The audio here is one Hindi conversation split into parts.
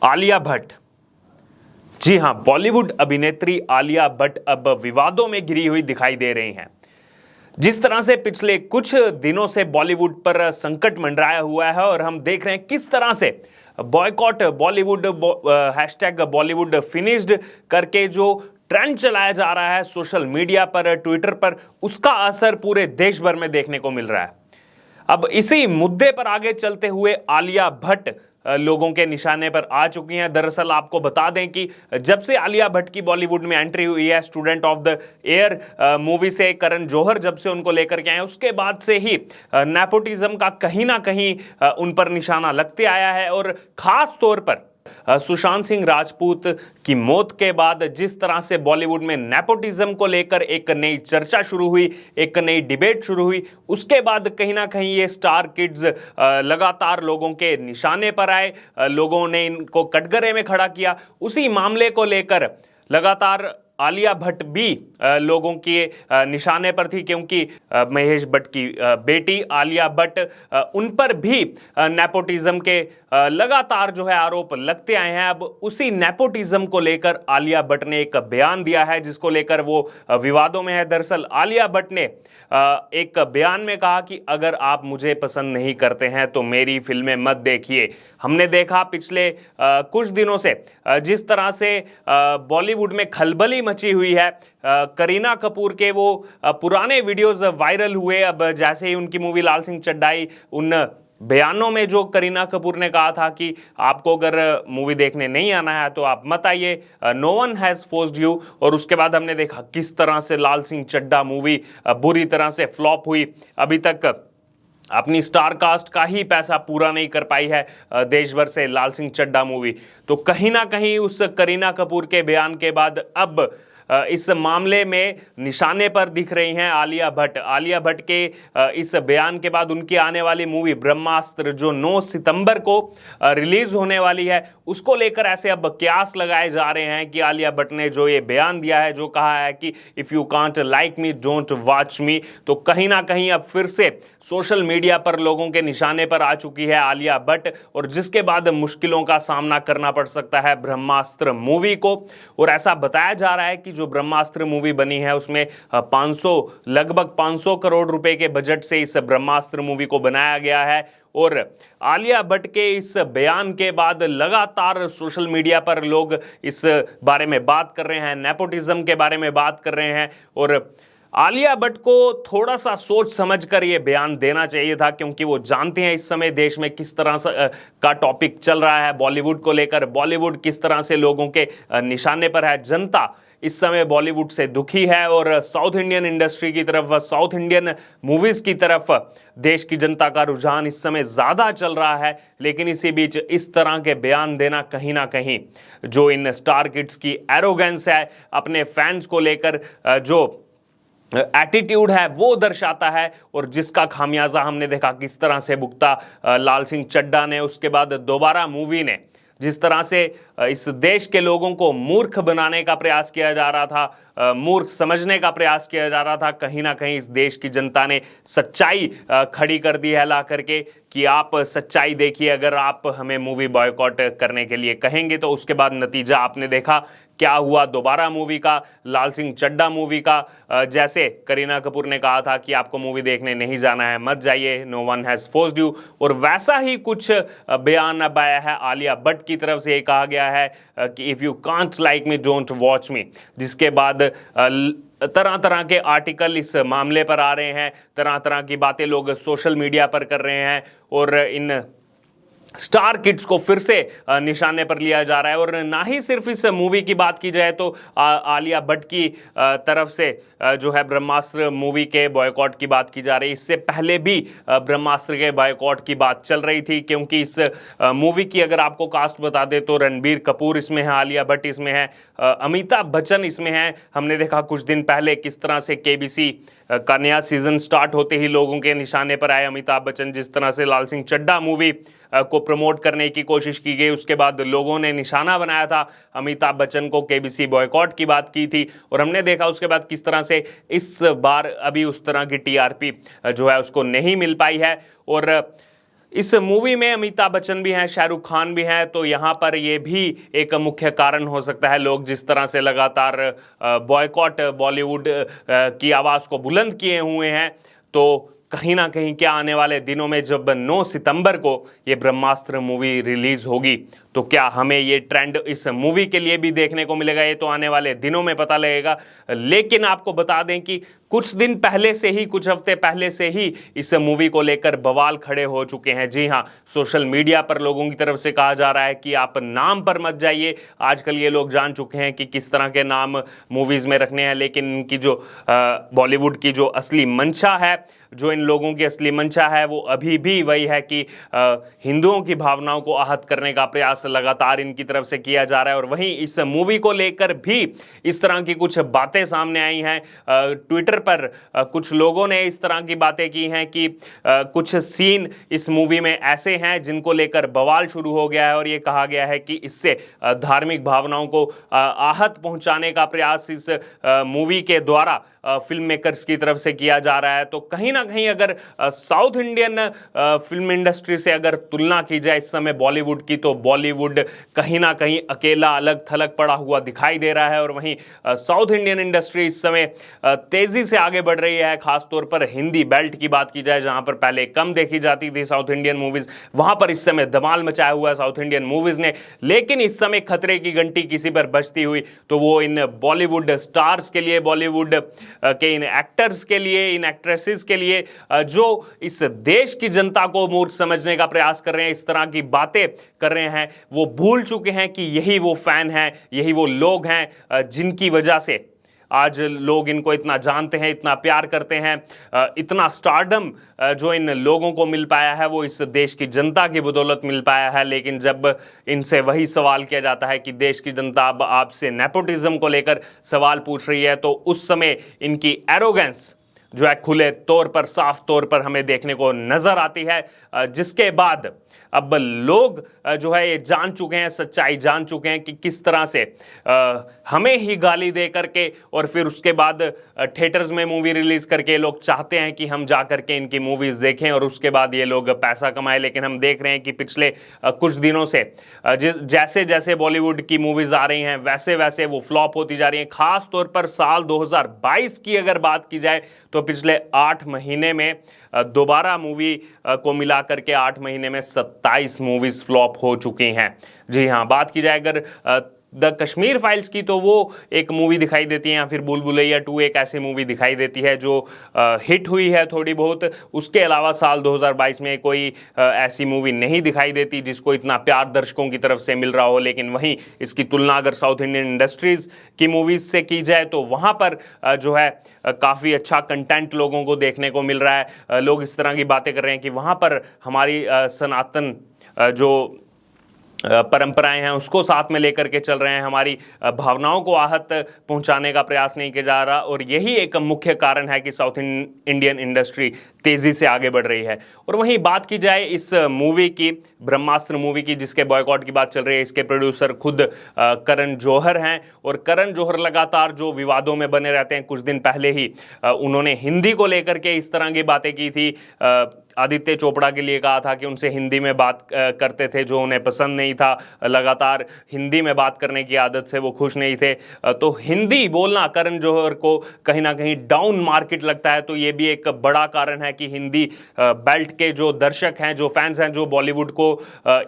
आलिया भट्ट। जी हां, बॉलीवुड अभिनेत्री आलिया भट्ट अब विवादों में घिरी हुई दिखाई दे रही हैं। जिस तरह से पिछले कुछ दिनों से बॉलीवुड पर संकट मंडराया हुआ है और हम देख रहे हैं किस तरह से boycott Bollywood hashtag Bollywood finished करके जो ट्रेंड चलाया जा रहा है सोशल मीडिया पर, ट्विटर पर, उसका असर पूरे देश भर में देखने को मिल रहा है। अब इसी मुद्दे पर आगे चलते हुए आलिया भट्ट लोगों के निशाने पर आ चुकी हैं। दरअसल आपको बता दें कि जब से आलिया भट्ट की बॉलीवुड में एंट्री हुई है, student of the year movie से करण जौहर जब से उनको लेकर के आए, उसके बाद से ही नेपोटिज्म का कहीं ना कहीं उन पर निशाना लगते आया है। और खास तौर पर सुशांत सिंह राजपूत की मौत के बाद जिस तरह से बॉलीवुड में नेपोटिज्म को लेकर एक नई चर्चा शुरू हुई, एक नई डिबेट शुरू हुई, उसके बाद कहीं ना कहीं ये स्टार किड्स लगातार लोगों के निशाने पर आए, लोगों ने इनको कटघरे में खड़ा किया। उसी मामले को लेकर लगातार आलिया भट्ट भी लोगों के निशाने पर थी, क्योंकि महेश भट्ट की बेटी आलिया भट्ट, उन पर भी नेपोटिज्म के लगातार जो है आरोप लगते आए हैं। अब उसी नेपोटिज्म को लेकर आलिया भट्ट ने एक बयान दिया है जिसको लेकर वो विवादों में है। दरअसल आलिया भट्ट ने एक बयान में कहा कि अगर आप मुझे पसंद नहीं करते हैं तो मेरी फिल्में मत देखिए। हमने देखा पिछले कुछ दिनों से जिस तरह से बॉलीवुड में खलबली मची हुई है, करीना कपूर के वो पुराने वीडियोस वायरल हुए। अब जैसे ही उनकी मूवी लाल सिंह चड्ढा आई, उन बयानों में जो करीना कपूर ने कहा था कि आपको अगर मूवी देखने नहीं आना है तो आप मत आइए, no one has forced you. और उसके बाद हमने देखा किस तरह से लाल सिंह चड्ढा मूवी बुरी तरह से फ्लॉप हुई। अभी तक अपनी स्टार कास्ट का ही पैसा पूरा नहीं कर पाई है देश भर से लाल सिंह चड्ढा मूवी। तो कहीं ना कहीं उस करीना कपूर के बयान के बाद अब इस मामले में निशाने पर दिख रही हैं आलिया भट्ट। आलिया भट्ट के इस बयान के बाद उनकी आने वाली मूवी ब्रह्मास्त्र जो 9 सितंबर को रिलीज होने वाली है, उसको लेकर ऐसे अब कयास लगाए जा रहे हैं कि आलिया भट्ट ने जो ये बयान दिया है, जो कहा है कि if you can't like me don't watch मी, तो कहीं ना कहीं अब फिर से सोशल मीडिया पर लोगों के निशाने पर आ चुकी है आलिया भट्ट, और जिसके बाद मुश्किलों का सामना करना पड़ सकता है ब्रह्मास्त्र मूवी को। और ऐसा बताया जा रहा है कि जो ब्रह्मास्त्र मूवी बनी है उसमें लगभग 500 करोड़ रुपए के बजट से इस ब्रह्मास्त्र मूवी को बनाया गया है। और आलिया भट्ट के इस बयान के बाद लगातार सोशल मीडिया पर लोग इस बारे में बात कर रहे हैं, नेपोटिज्म के बारे में बात कर रहे हैं। और आलिया भट्ट को थोड़ा सा सोच समझकर यह बयान देना चाहिए था, क्योंकि वो जानते हैं इस समय देश में किस तरह से का टॉपिक चल रहा है बॉलीवुड को लेकर, बॉलीवुड किस तरह से लोगों के निशाने पर है। जनता इस समय बॉलीवुड से दुखी है और साउथ इंडियन इंडस्ट्री की तरफ, साउथ इंडियन मूवीज की तरफ देश की जनता का रुझान इस समय ज्यादा चल रहा है। लेकिन इसी बीच इस तरह के बयान देना कहीं ना कहीं जो इन स्टार किड्स की एरोगेंस है, अपने फैंस को लेकर जो एटीट्यूड है, वो दर्शाता है। और जिसका खामियाजा हमने देखा किस तरह से भुगता लाल सिंह चड्ढा ने। उसके बाद दोबारा मूवी ने जिस तरह से इस देश के लोगों को मूर्ख बनाने का प्रयास किया जा रहा था, मूर्ख समझने का प्रयास किया जा रहा था, कहीं ना कहीं इस देश की जनता ने सच्चाई खड़ी कर दी है ला करके कि आप सच्चाई देखिए। अगर आप हमें मूवी बॉयकॉट करने के लिए कहेंगे तो उसके बाद नतीजा आपने देखा क्या हुआ दोबारा मूवी का, लाल सिंह चड्ढा मूवी का। जैसे करीना कपूर ने कहा था कि आपको मूवी देखने नहीं जाना है, मत जाइए, no one has forced you, और वैसा ही कुछ बयान अब आया है आलिया भट्ट की तरफ से। कहा गया है कि if you can't like me don't watch मी, जिसके बाद तरह तरह के आर्टिकल इस मामले पर आ रहे हैं, तरह तरह की बातें लोग सोशल मीडिया पर कर रहे हैं और इन स्टार किड्स को फिर से निशाने पर लिया जा रहा है। और ना ही सिर्फ इस मूवी की बात की जाए तो आलिया भट्ट की तरफ से जो है ब्रह्मास्त्र मूवी के बॉयकॉट की बात की जा रही है। इससे पहले भी ब्रह्मास्त्र के बॉयकॉट की बात चल रही थी, क्योंकि इस मूवी की अगर आपको कास्ट बता दे तो रणबीर कपूर इसमें है, आलिया भट्ट इसमें है, अमिताभ बच्चन इसमें है। हमने देखा कुछ दिन पहले किस तरह से केबीसी का नया सीजन स्टार्ट होते ही लोगों के निशाने पर आए अमिताभ बच्चन। जिस तरह से लाल सिंह चड्ढा मूवी को प्रमोट करने की कोशिश की गई, उसके बाद लोगों ने निशाना बनाया था अमिताभ बच्चन को, केबीसी बॉयकॉट की बात की थी। और हमने देखा उसके बाद किस तरह से इस बार अभी उस तरह की टीआरपी जो है उसको नहीं मिल पाई है। और इस मूवी में अमिताभ बच्चन भी हैं, शाहरुख खान भी हैं, तो यहाँ पर ये भी एक मुख्य कारण हो सकता है। लोग जिस तरह से लगातार बॉयकॉट बॉलीवुड की आवाज़ को बुलंद किए हुए हैं, तो कहीं ना कहीं क्या आने वाले दिनों में जब 9 सितंबर को ये ब्रह्मास्त्र मूवी रिलीज होगी, तो क्या हमें ये ट्रेंड इस मूवी के लिए भी देखने को मिलेगा, ये तो आने वाले दिनों में पता लगेगा। लेकिन आपको बता दें कि कुछ दिन पहले से ही, कुछ हफ्ते पहले से ही इस मूवी को लेकर बवाल खड़े हो चुके हैं। जी हाँ, सोशल मीडिया पर लोगों की तरफ से कहा जा रहा है कि आप नाम पर मत जाइए। आजकल ये लोग जान चुके हैं कि किस तरह के नाम मूवीज में रखने हैं, लेकिन इनकी जो बॉलीवुड की जो असली मंशा है, जो इन लोगों की असली मंशा है, वो अभी भी वही है कि हिंदुओं की भावनाओं को आहत करने का प्रयास लगातार इनकी तरफ से किया जा रहा है। और वहीं इस मूवी को लेकर भी इस तरह की कुछ बातें सामने आई हैं। ट्विटर पर कुछ लोगों ने इस तरह की बातें की हैं कि कुछ सीन इस मूवी में ऐसे हैं जिनको लेकर बवाल शुरू हो गया है, और ये कहा गया है कि इससे धार्मिक भावनाओं को आहत पहुंचाने का प्रयास इस मूवी के द्वारा फिल्म मेकर्स की तरफ से किया जा रहा है। तो कहीं ना कहीं अगर साउथ इंडियन फिल्म इंडस्ट्री से अगर तुलना की जाए इस समय बॉलीवुड की, तो बॉलीवुड कहीं ना कहीं अकेला अलग थलग पड़ा हुआ दिखाई दे रहा है। और वहीं साउथ इंडियन इंडस्ट्री इस समय तेजी से आगे बढ़ रही है। खासतौर पर हिंदी बेल्ट की बात की जाए, जहां पर पहले कम देखी जाती थी साउथ इंडियन मूवीज, वहां पर इस समय धमाल मचाया हुआ है साउथ इंडियन मूवीज ने। लेकिन इस समय खतरे की घंटी किसी पर बजती हुई तो वो इन बॉलीवुड स्टार्स के लिए, बॉलीवुड के इन एक्टर्स के लिए, इन एक्ट्रेसेस के लिए, जो इस देश की जनता को मूर्ख समझने का प्रयास कर रहे हैं, इस तरह की बातें कर रहे हैं, वो भूल चुके हैं कि यही वो फैन हैं, यही वो लोग हैं जिनकी वजह से आज लोग इनको इतना जानते हैं, इतना प्यार करते हैं। इतना स्टारडम जो इन लोगों को मिल पाया है वो इस देश की जनता की बदौलत मिल पाया है। लेकिन जब इनसे वही सवाल किया जाता है कि देश की जनता अब आपसे नेपोटिज्म को लेकर सवाल पूछ रही है, तो उस समय इनकी एरोगेंस जो है खुले तौर पर, साफ तौर पर हमें देखने को नजर आती है। जिसके बाद अब लोग जो है ये जान चुके हैं, सच्चाई जान चुके हैं कि किस तरह से हमें ही गाली दे करके और फिर उसके बाद थिएटर्स में मूवी रिलीज करके लोग चाहते हैं कि हम जा करके इनकी मूवीज देखें और उसके बाद ये लोग पैसा कमाएं। लेकिन हम देख रहे हैं कि पिछले कुछ दिनों से जैसे जैसे बॉलीवुड की मूवीज आ रही हैं वैसे वैसे वो फ्लॉप होती जा रही हैं। खास तौर पर साल 2022 की अगर बात की जाए तो पिछले 8 महीने में दोबारा मूवी को मिला करके 8 महीने में 27 मूवीज फ्लॉप हो चुकी हैं। जी हाँ, बात की जाए अगर द कश्मीर फाइल्स की, तो वो एक मूवी दिखाई देती है, या फिर भूल भुलैया 2 एक ऐसी मूवी दिखाई देती है जो हिट हुई है थोड़ी बहुत। उसके अलावा साल 2022 में कोई ऐसी मूवी नहीं दिखाई देती जिसको इतना प्यार दर्शकों की तरफ से मिल रहा हो। लेकिन वहीं इसकी तुलना अगर साउथ इंडियन इंडस्ट्रीज की मूवीज से की जाए तो वहाँ पर जो है काफ़ी अच्छा कंटेंट लोगों को देखने को मिल रहा है। लोग इस तरह की बातें कर रहे हैं कि वहाँ पर हमारी सनातन जो परंपराएं हैं उसको साथ में लेकर के चल रहे हैं, हमारी भावनाओं को आहत पहुंचाने का प्रयास नहीं किया जा रहा। और यही एक मुख्य कारण है कि साउथ इंडियन इंडस्ट्री तेजी से आगे बढ़ रही है। और वहीं बात की जाए इस मूवी की, ब्रह्मास्त्र मूवी की, जिसके बॉयकॉट की बात चल रही है, इसके प्रोड्यूसर खुद करण जौहर हैं। और करण जौहर लगातार जो विवादों में बने रहते हैं, कुछ दिन पहले ही उन्होंने हिंदी को लेकर के इस तरह की बातें की थी। आदित्य चोपड़ा के लिए कहा था कि उनसे हिंदी में बात करते थे जो उन्हें पसंद नहीं था, लगातार हिंदी में बात करने की आदत से वो खुश नहीं थे। तो हिंदी बोलना करण जौहर को कहीं ना कहीं डाउन मार्केट लगता है। तो ये भी एक बड़ा कारण है कि हिंदी बेल्ट के जो दर्शक हैं, जो फैंस हैं, जो बॉलीवुड को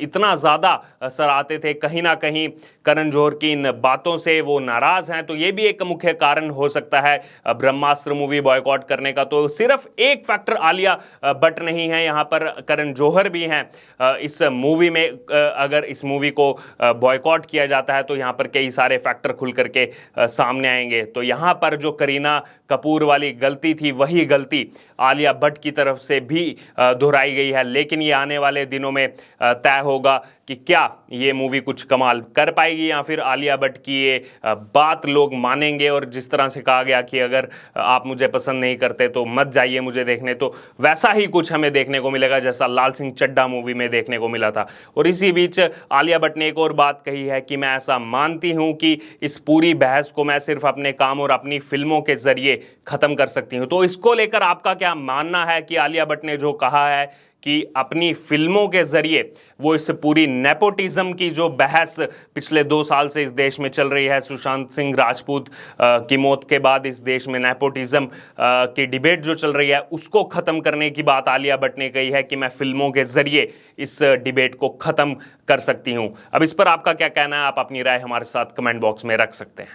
इतना ज़्यादा सराहते थे, कहीं ना कहीं करण जौहर की इन बातों से वो नाराज़ हैं। तो ये भी एक मुख्य कारण हो सकता है ब्रह्मास्त्र मूवी बॉयकॉट करने का। तो सिर्फ एक फैक्टर आलिया भट्ट नहीं है, यहाँ पर करण जौहर भी हैं। इस मूवी में अगर इस मूवी को बॉयकॉट किया जाता है तो यहाँ पर कई सारे फैक्टर खुल करके सामने आएंगे। तो यहाँ पर जो करीना कपूर वाली गलती थी वही गलती आलिया भट्ट की तरफ से भी दोहराई गई है। लेकिन ये आने वाले दिनों में तय होगा कि क्या ये मूवी कुछ कमाल कर पाएगी या फिर आलिया भट्ट की ये बात लोग मानेंगे। और जिस तरह से कहा गया कि अगर आप मुझे पसंद नहीं करते तो मत जाइए मुझे देखने, तो वैसा ही कुछ हमें देखने को मिलेगा जैसा लाल सिंह चड्ढा मूवी में देखने को मिला था। और इसी बीच आलिया भट्ट ने एक और बात कही है कि मैं ऐसा मानती हूं कि इस पूरी बहस को मैं सिर्फ अपने काम और अपनी फिल्मों के जरिए खत्म कर सकती हूं। तो इसको लेकर आपका क्या मानना है कि आलिया भट्ट ने जो कहा है कि अपनी फिल्मों के जरिए वो इस पूरी नेपोटिज्म की जो बहस पिछले 2 साल से इस देश में चल रही है, सुशांत सिंह राजपूत की मौत के बाद इस देश में नेपोटिज्म की डिबेट जो चल रही है, उसको खत्म करने की बात आलिया भट्ट ने कही है कि मैं फिल्मों के जरिए इस डिबेट को खत्म कर सकती हूं। अब इस पर आपका क्या कहना है? आप अपनी राय हमारे साथ कमेंट बॉक्स में रख सकते हैं।